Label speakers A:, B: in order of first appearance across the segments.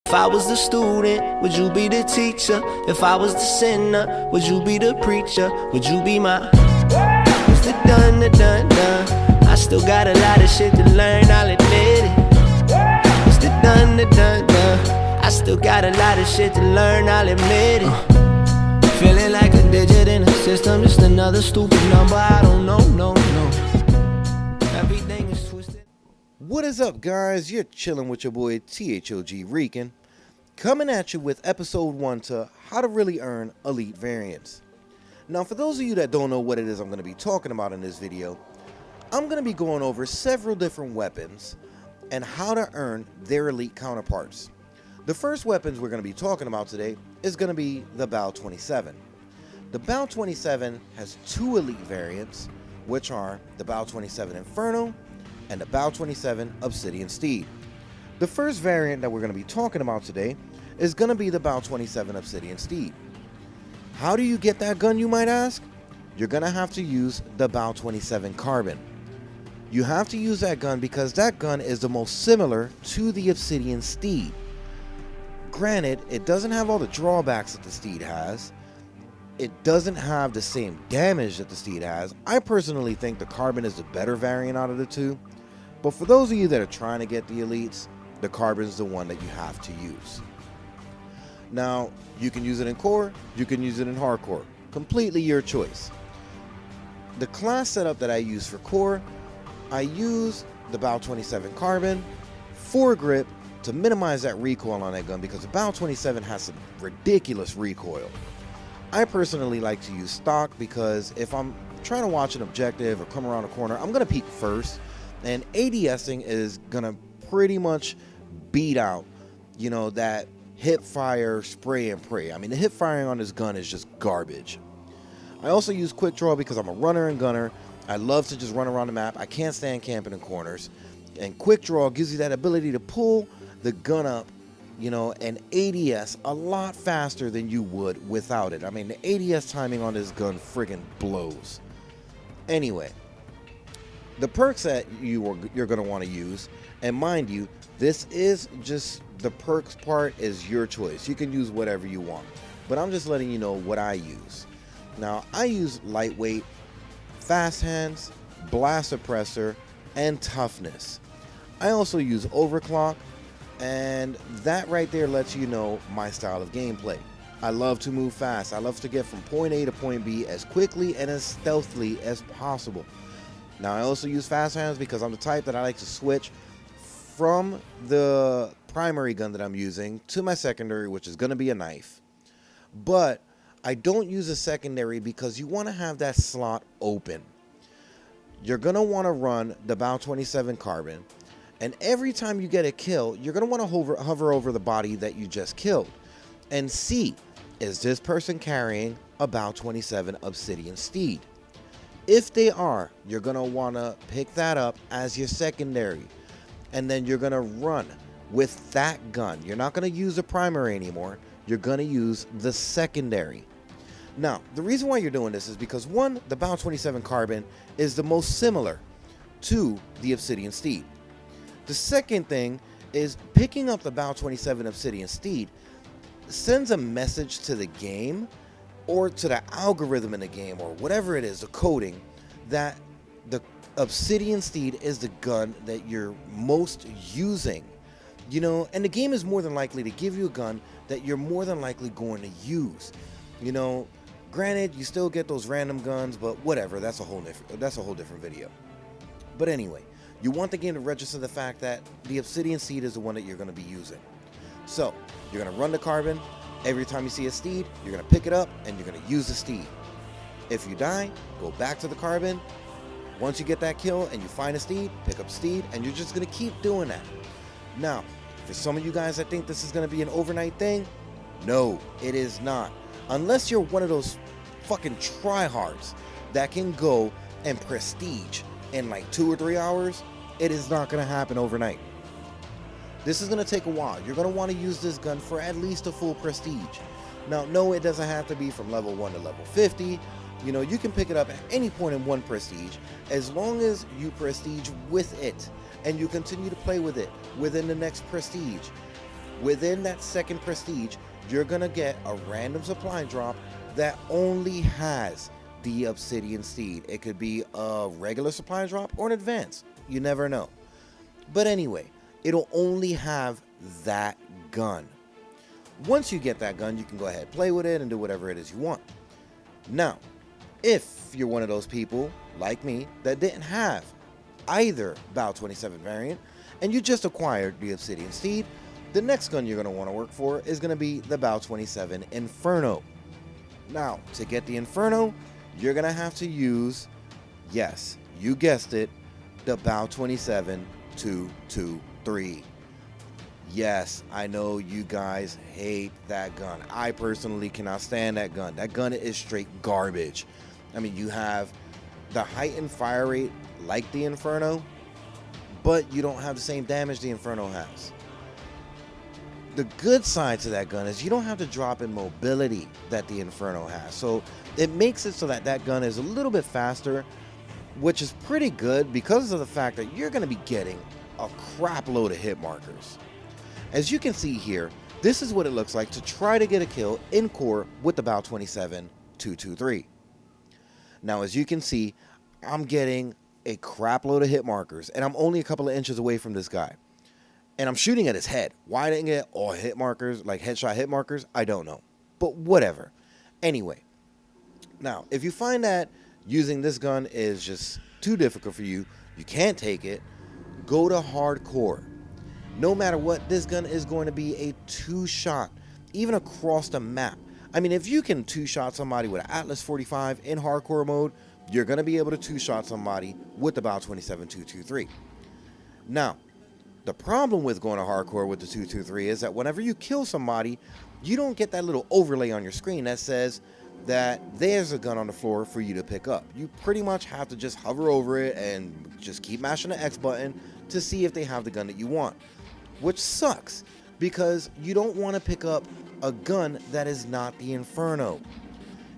A: If I was the student, would you be the teacher? If I was the sinner, would you be the preacher? Would you be my It's the done, the done, done. I still got a lot of shit to learn, I'll admit it. It's the done, the done, done. I still got a lot of shit to learn, I'll admit it. Feeling like a digit in a system, just another stupid number, I don't know, no. Everything is twisted.
B: What is up, guys? You're chilling with your boy THOG Rican, coming at you with episode 1 to how to really earn elite variants. Now, for those of you that don't know what it is I'm going to be talking about in this video, I'm going to be going over several different weapons and how to earn their elite counterparts. The first weapons we're going to be talking about today is going to be the Bal 27. The Bal 27 has two elite variants, which are the Bal 27 Inferno and the Bal 27 Obsidian Steed. The first variant that we're going to be talking about today is going to be the Bal 27 Obsidian Steed. How do you get that gun, you might ask? You're going to have to use the Bal 27 Carbon. You have to use that gun because that gun is the most similar to the Obsidian Steed. Granted, it doesn't have all the drawbacks that the Steed has. It doesn't have the same damage that the Steed has. I personally think the Carbon is the better variant out of the two. But for those of you that are trying to get the elites, the Carbon is the one that you have to use. Now, you can use it in core, you can use it in hardcore. Completely your choice. The class setup that I use for core, I use the Bal 27 Carbon, foregrip to minimize that recoil on that gun because the Bal 27 has some ridiculous recoil. I personally like to use stock because if I'm trying to watch an objective or come around a corner, I'm going to peek first, and ADSing is going to pretty much beat out, that hip fire, spray and pray. I mean, the hip firing on this gun is just garbage. I also use quick draw because I'm a runner and gunner. I love to just run around the map. I can't stand camping in corners. And quick draw gives you that ability to pull the gun up, and ADS a lot faster than you would without it. I mean, the ADS timing on this gun friggin' blows. Anyway, the perks that you're going to want to use, and mind you, this is just the perks part is your choice. You can use whatever you want, but I'm just letting you know what I use. Now, I use lightweight, fast hands, blast suppressor, and toughness. I also use overclock, and that right there lets you know my style of gameplay. I love to move fast. I love to get from point A to point B as quickly and as stealthily as possible. Now, I also use fast hands because I'm the type that I like to switch from the primary gun that I'm using to my secondary, which is going to be a knife. But I don't use a secondary because you want to have that slot open. You're going to want to run the Bal 27 Carbon, and every time you get a kill, you're going to want to hover over the body that you just killed and see, is this person carrying a Bal 27 Obsidian Steed? If they are, you're going to want to pick that up as your secondary, and then you're going to run with that gun. You're not going to use the primary anymore. You're going to use the secondary. Now, the reason why you're doing this is because, one, the Bal 27 Carbon is the most similar to the Obsidian Steed. The second thing is picking up the Bal 27 Obsidian Steed sends a message to the game or to the algorithm in the game or whatever it is, the coding, that the Obsidian Steed is the gun that you're most using. And the game is more than likely to give you a gun that you're more than likely going to use. Granted, you still get those random guns, but whatever, that's a whole different video. But anyway, you want the game to register the fact that the Obsidian Steed is the one that you're going to be using. So, you're going to run the Carbon. Every time you see a Steed, you're going to pick it up and you're going to use the Steed. If you die, go back to the Carbon. Once you get that kill and you find a Steed, pick up Steed, and you're just going to keep doing that. Now, for some of you guys that think this is going to be an overnight thing, no, it is not. Unless you're one of those fucking tryhards that can go and prestige in like 2 or 3 hours, it is not going to happen overnight. This is going to take a while. You're going to want to use this gun for at least a full prestige. Now, no, it doesn't have to be from level 1 to level 50. You can pick it up at any point in one prestige, as long as you prestige with it and you continue to play with it within the next prestige. Within that second prestige, you're going to get a random supply drop that only has the Obsidian Steed. It could be a regular supply drop or an advance. You never know. But anyway, it'll only have that gun. Once you get that gun, you can go ahead, play with it, and do whatever it is you want. Now, if you're one of those people, like me, that didn't have either Bal 27 variant, and you just acquired the Obsidian Steed, the next gun you're going to want to work for is going to be the Bal 27 Inferno. Now, to get the Inferno, you're going to have to use, yes, you guessed it, the Bal 27 223. Yes, I know you guys hate that gun. I personally cannot stand that gun. That gun is straight garbage. I mean, you have the heightened fire rate like the Inferno, but you don't have the same damage the Inferno has. The good side to that gun is you don't have the drop in mobility that the Inferno has. So it makes it so that that gun is a little bit faster, which is pretty good because of the fact that you're going to be getting a crap load of hit markers. As you can see here, this is what it looks like to try to get a kill in core with the Bal 27 223. Now, as you can see, I'm getting a crap load of hit markers, and I'm only a couple of inches away from this guy. And I'm shooting at his head. Why I didn't get all hit markers, like headshot hit markers, I don't know. But whatever. Anyway, now, if you find that using this gun is just too difficult for you, you can't take it, go to hardcore. No matter what, this gun is going to be a two-shot, even across the map. I mean, if you can two-shot somebody with an Atlas 45 in hardcore mode, you're going to be able to two-shot somebody with the Bal 27 223. Now, the problem with going to hardcore with the 223 is that whenever you kill somebody, you don't get that little overlay on your screen that says that there's a gun on the floor for you to pick up. You pretty much have to just hover over it and just keep mashing the X button to see if they have the gun that you want. Which sucks, because you don't want to pick up a gun that is not the Inferno.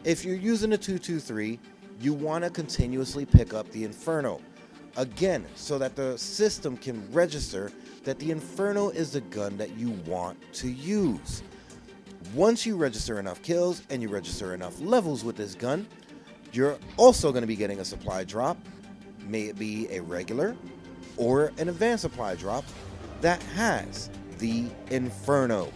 B: If you're using the 223, you want to continuously pick up the Inferno. Again, so that the system can register that the Inferno is the gun that you want to use. Once you register enough kills and you register enough levels with this gun, you're also going to be getting a supply drop, may it be a regular or an advanced supply drop, that has the Inferno.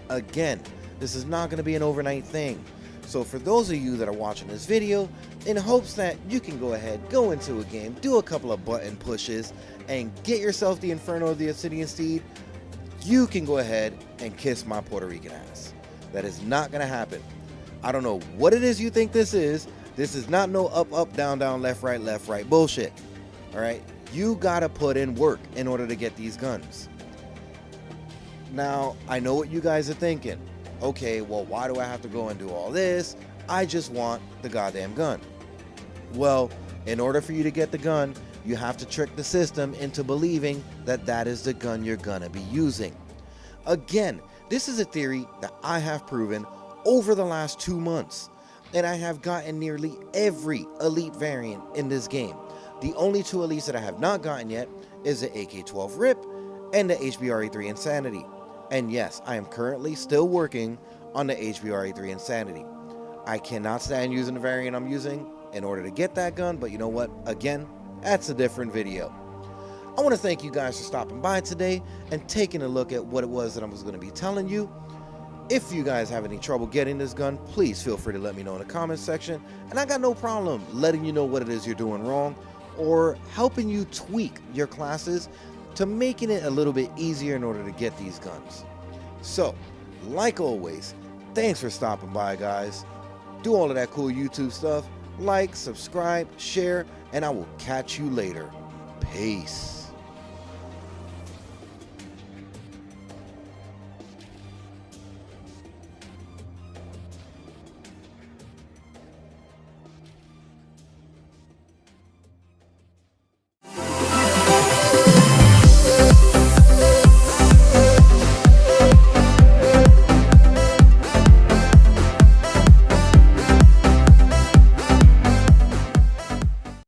B: Again, this is not going to be an overnight thing. So for those of you that are watching this video, in hopes that you can go ahead, go into a game, do a couple of button pushes, and get yourself the Inferno of the Obsidian Steed, you can go ahead and kiss my Puerto Rican ass. That is not going to happen. I don't know what it is you think this is. This is not no up, up, down, down, left, right bullshit. All right? You gotta put in work in order to get these guns. Now, I know what you guys are thinking. Okay, well, why do I have to go and do all this? I just want the goddamn gun. Well, in order for you to get the gun, you have to trick the system into believing that that is the gun you're gonna be using. Again, this is a theory that I have proven over the last 2 months, and I have gotten nearly every elite variant in this game. The only two elites that I have not gotten yet is the AK-12 RIP and the HBRE-3 Insanity. And yes, I am currently still working on the HBRE-3 Insanity. I cannot stand using the variant I'm using in order to get that gun, but you know what? Again, that's a different video. I want to thank you guys for stopping by today and taking a look at what it was that I was going to be telling you. If you guys have any trouble getting this gun, please feel free to let me know in the comments section. And I got no problem letting you know what it is you're doing wrong, or helping you tweak your classes to making it a little bit easier in order to get these guns. So, like always, thanks for stopping by, guys. Do all of that cool YouTube stuff. Like, subscribe, share, and I will catch you later. Peace.